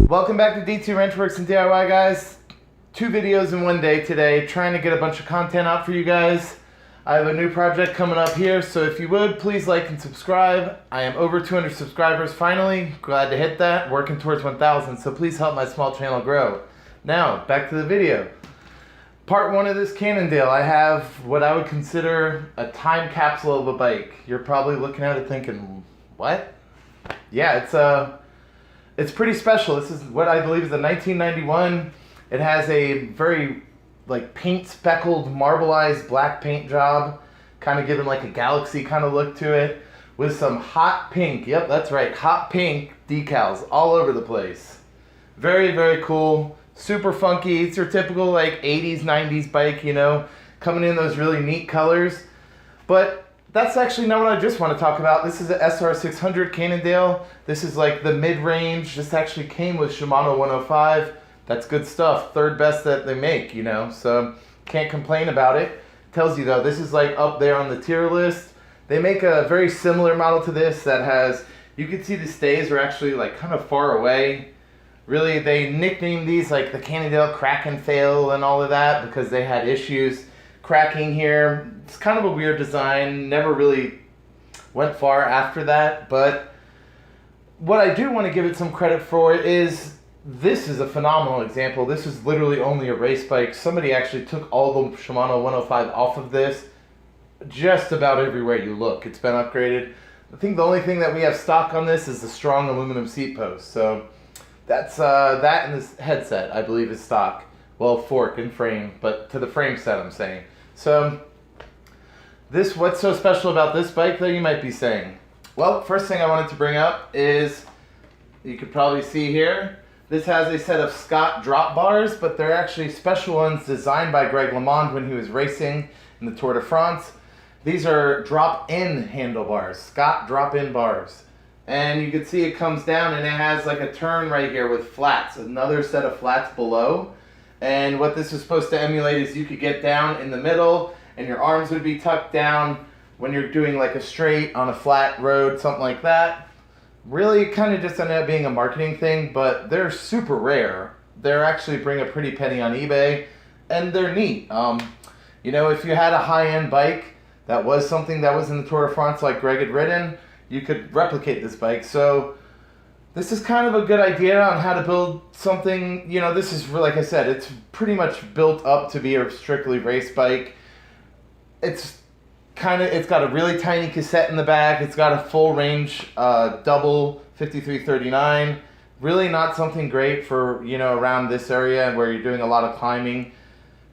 Welcome back to D2 Wrenchworks and DIY, guys. 2 videos in one day today, trying to get a bunch of content out for you guys. I have a new project coming up here, so if you would, please like and subscribe. I am over 200 subscribers finally. Glad to hit that. Working towards 1,000, so please help my small channel grow. Now, back to the video. Part 1 of this Cannondale, I have what I would consider a time capsule of a bike. You're probably looking at it thinking, what? Yeah, it's pretty special. This is what I believe is a 1991. It has a very paint speckled, marbleized black paint job, kind of giving like a galaxy kind of look to it, with some hot pink, yep, that's right, hot pink decals all over the place. Very, very cool, super funky. It's your typical like 80s, 90s bike, you know, coming in those really neat colors. But that's actually not what I just want to talk about. This is a SR600 Cannondale. This is like the mid-range. This actually came with Shimano 105. That's good stuff. 3rd best that they make, you know, so can't complain about it. Tells you though, this is like up there on the tier list. They make a very similar model to this that has, you can see the stays are actually like kind of far away. Really, they nicknamed these like the Cannondale crack and fail and all of that because they had issues cracking here. It's kind of a weird design, never really went far after that, but what I do want to give it some credit for is this is a phenomenal example. This is literally only a race bike. Somebody actually took all the Shimano 105 off of this. Just about everywhere you look, it's been upgraded. I think the only thing that we have stock on this is the strong aluminum seat post. So that's that and this headset, I believe, is stock. Well, fork and frame, but to the frame set, I'm saying. So this, what's so special about this bike, though, you might be saying? Well, first thing I wanted to bring up is, you could probably see here, this has a set of Scott drop bars, but they're actually special ones designed by Greg LeMond when he was racing in the Tour de France. These are drop-in handlebars, Scott drop-in bars. And you can see it comes down and it has like a turn right here with flats, another set of flats below. And what this is supposed to emulate is you could get down in the middle and your arms would be tucked down when you're doing like a straight on a flat road, something like that. Really kind of just ended up being a marketing thing, but they're super rare. They're actually bring a pretty penny on eBay, and they're neat. You know, if you had a high-end bike that was something that was in the Tour de France like Greg had ridden, you could replicate this bike. So this is kind of a good idea on how to build something. You know, this is, like I said, it's pretty much built up to be a strictly race bike. It's got a really tiny cassette in the back. It's got a full range double 5339. Really not something great for, you know, around this area where you're doing a lot of climbing.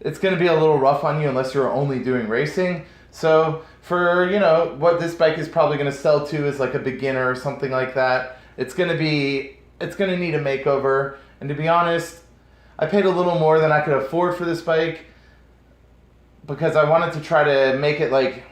It's going to be a little rough on you unless you're only doing racing. So for, you know, what this bike is probably going to sell to is like a beginner or something like that. It's going to need a makeover. And to be honest, I paid a little more than I could afford for this bike because I wanted to try to make it like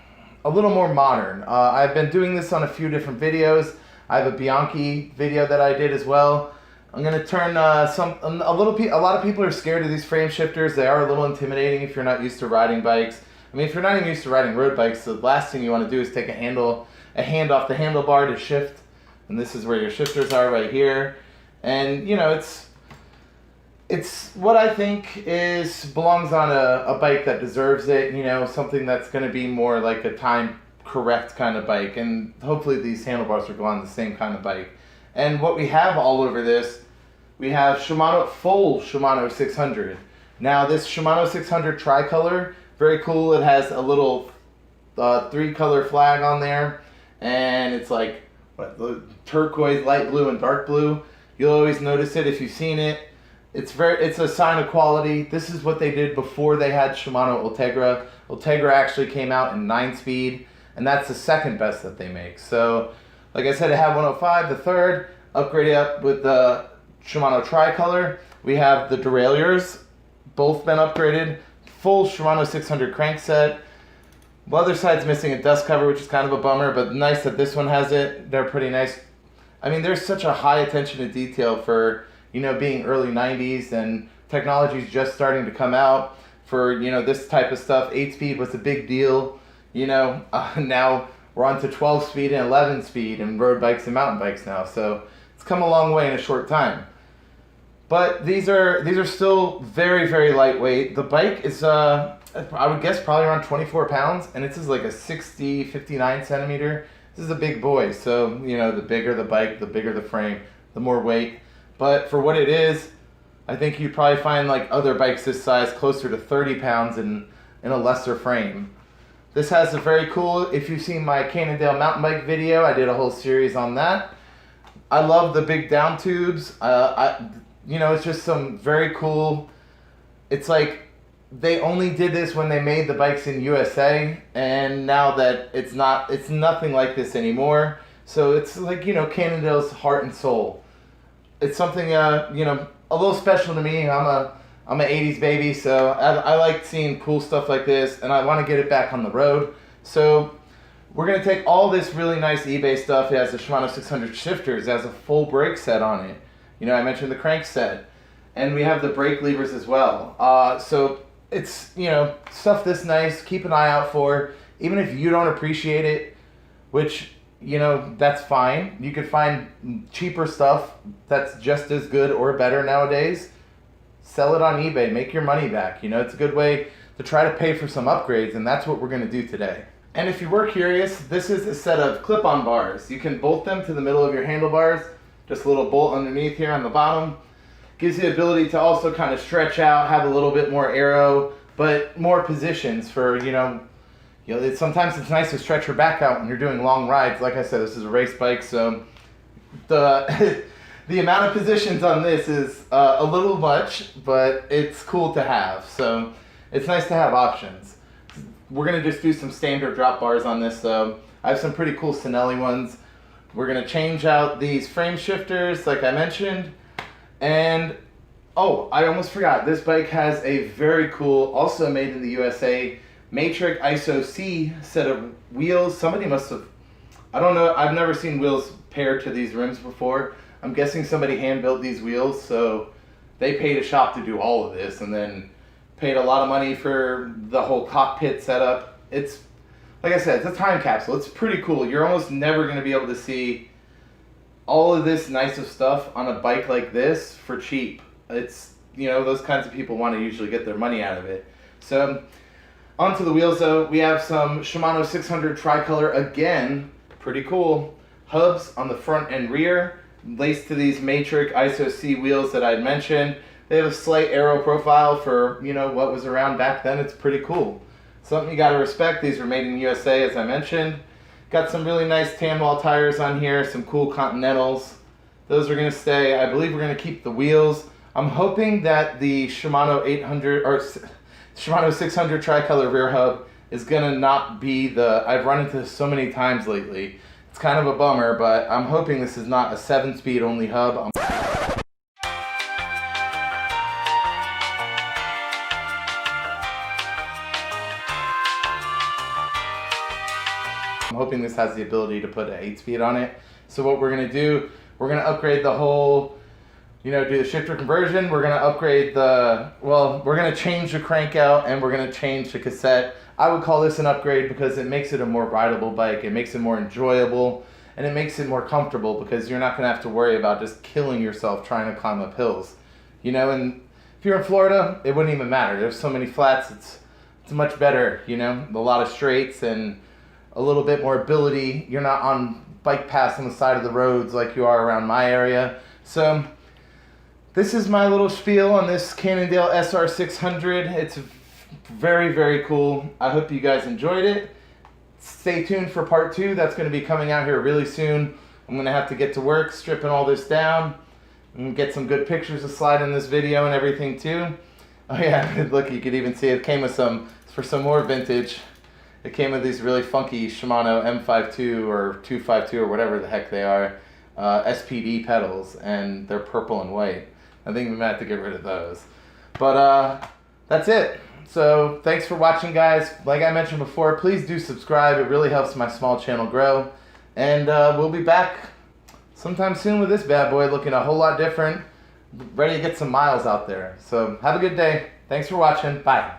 a little more modern. I've been doing this on a few different videos. I have a Bianchi video that I did as well. I'm gonna turn a lot of people are scared of these frame shifters. They are a little intimidating if you're not used to riding bikes. I mean, if you're not even used to riding road bikes, the last thing you want to do is take a hand off the handlebar to shift. And this is where your shifters are right here. And you know, it's what I think belongs on a bike that deserves it, you know, something that's going to be more like a time correct kind of bike, and hopefully these handlebars will go on the same kind of bike. And what we have all over this, we have full Shimano 600. Now this Shimano 600 tricolor, very cool. It has a little 3-color flag on there, and it's like the turquoise, light blue, and dark blue. You'll always notice it if you've seen it. It's a sign of quality. This is what they did before they had Shimano Ultegra. Ultegra actually came out in 9-speed, and that's the 2nd best that they make. So, like I said, it had 105, the 3rd, upgraded up with the Shimano tricolor. We have the derailleurs, both been upgraded. Full Shimano 600 crankset. The other side's missing a dust cover, which is kind of a bummer, but nice that this one has it. They're pretty nice. I mean, there's such a high attention to detail for, you know, being early 90s, and technology's just starting to come out for, you know, this type of stuff. 8-speed was a big deal, you know. Now we're on to 12 speed and 11 speed in road bikes and mountain bikes now. So it's come a long way in a short time. But these are still very, very lightweight. The bike is, I would guess, probably around 24 pounds, and this is like a 59 centimeter. This is a big boy, so, you know, the bigger the bike, the bigger the frame, the more weight. But for what it is, I think you'd probably find like other bikes this size closer to 30 pounds in a lesser frame. This has a very cool, if you've seen my Cannondale mountain bike video, I did a whole series on that. I love the big down tubes. You know, it's just some very cool, it's like they only did this when they made the bikes in USA, and now that it's nothing like this anymore. So it's like, you know, Cannondale's heart and soul. It's something, you know, a little special to me. I'm an 80s baby, so I like seeing cool stuff like this, and I want to get it back on the road. So we're going to take all this really nice eBay stuff. It has the Shimano 600 shifters. It has a full brake set on it. You know, I mentioned the crank set. And we have the brake levers as well. So it's, you know, stuff this nice. Keep an eye out for. Even if you don't appreciate it, which, you know, that's fine. You could find cheaper stuff that's just as good or better nowadays. Sell it on eBay. Make your money back. You know, it's a good way to try to pay for some upgrades, and that's what we're going to do today. And if you were curious, this is a set of clip-on bars. You can bolt them to the middle of your handlebars. Just a little bolt underneath here on the bottom. Gives you the ability to also kind of stretch out, have a little bit more aero, but more positions for, you know, sometimes it's nice to stretch your back out when you're doing long rides. Like I said, this is a race bike, so the the amount of positions on this is a little much, but it's cool to have. So it's nice to have options. We're going to just do some standard drop bars on this, so I have some pretty cool Cannondale ones. We're going to change out these frame shifters, like I mentioned. And, oh, I almost forgot. This bike has a very cool, also made in the USA, Matrix ISO C set of wheels. Somebody must have, I don't know, I've never seen wheels paired to these rims before. I'm guessing somebody hand-built these wheels, so they paid a shop to do all of this, and then paid a lot of money for the whole cockpit setup. It's, like I said, it's a time capsule. It's pretty cool. You're almost never going to be able to see all of this nice of stuff on a bike like this for cheap. It's, you know, those kinds of people want to usually get their money out of it. So, onto the wheels though. We have some Shimano 600 tricolor again. Pretty cool. Hubs on the front and rear, laced to these Matrix ISO C wheels that I had mentioned. They have a slight aero profile for, you know, what was around back then. It's pretty cool. Something you got to respect. These were made in the USA, as I mentioned. Got some really nice tan wall tires on here, some cool Continentals. Those are going to stay. I believe we're going to keep the wheels. I'm hoping that the Shimano 800 or Shimano 600 tricolor rear hub is going to not be the, I've run into this so many times lately. It's kind of a bummer, but I'm hoping this is not a 7-speed only hub. I'm hoping this has the ability to put an 8-speed on it. So what we're going to do, we're going to upgrade the whole, you know, do the shifter conversion. We're going to upgrade the, well, we're going to change the crank out, and we're going to change the cassette. I would call this an upgrade because it makes it a more rideable bike. It makes it more enjoyable, and it makes it more comfortable because you're not going to have to worry about just killing yourself trying to climb up hills. You know, and if you're in Florida, it wouldn't even matter. There's so many flats. It's much better, you know, a lot of straights and a little bit more ability. You're not on bike paths on the side of the roads like you are around my area. So this is my little spiel on this Cannondale SR600. It's very, very cool. I hope you guys enjoyed it. Stay tuned for part 2. That's going to be coming out here really soon. I'm going to have to get to work stripping all this down and get some good pictures to slide in this video and everything too. Oh yeah, look, you could even see it came with some, for some more vintage. It came with these really funky Shimano M52 or 252 or whatever the heck they are, SPD pedals, and they're purple and white. I think we might have to get rid of those. But that's it. So thanks for watching, guys. Like I mentioned before, please do subscribe. It really helps my small channel grow. And we'll be back sometime soon with this bad boy looking a whole lot different, ready to get some miles out there. So have a good day. Thanks for watching. Bye.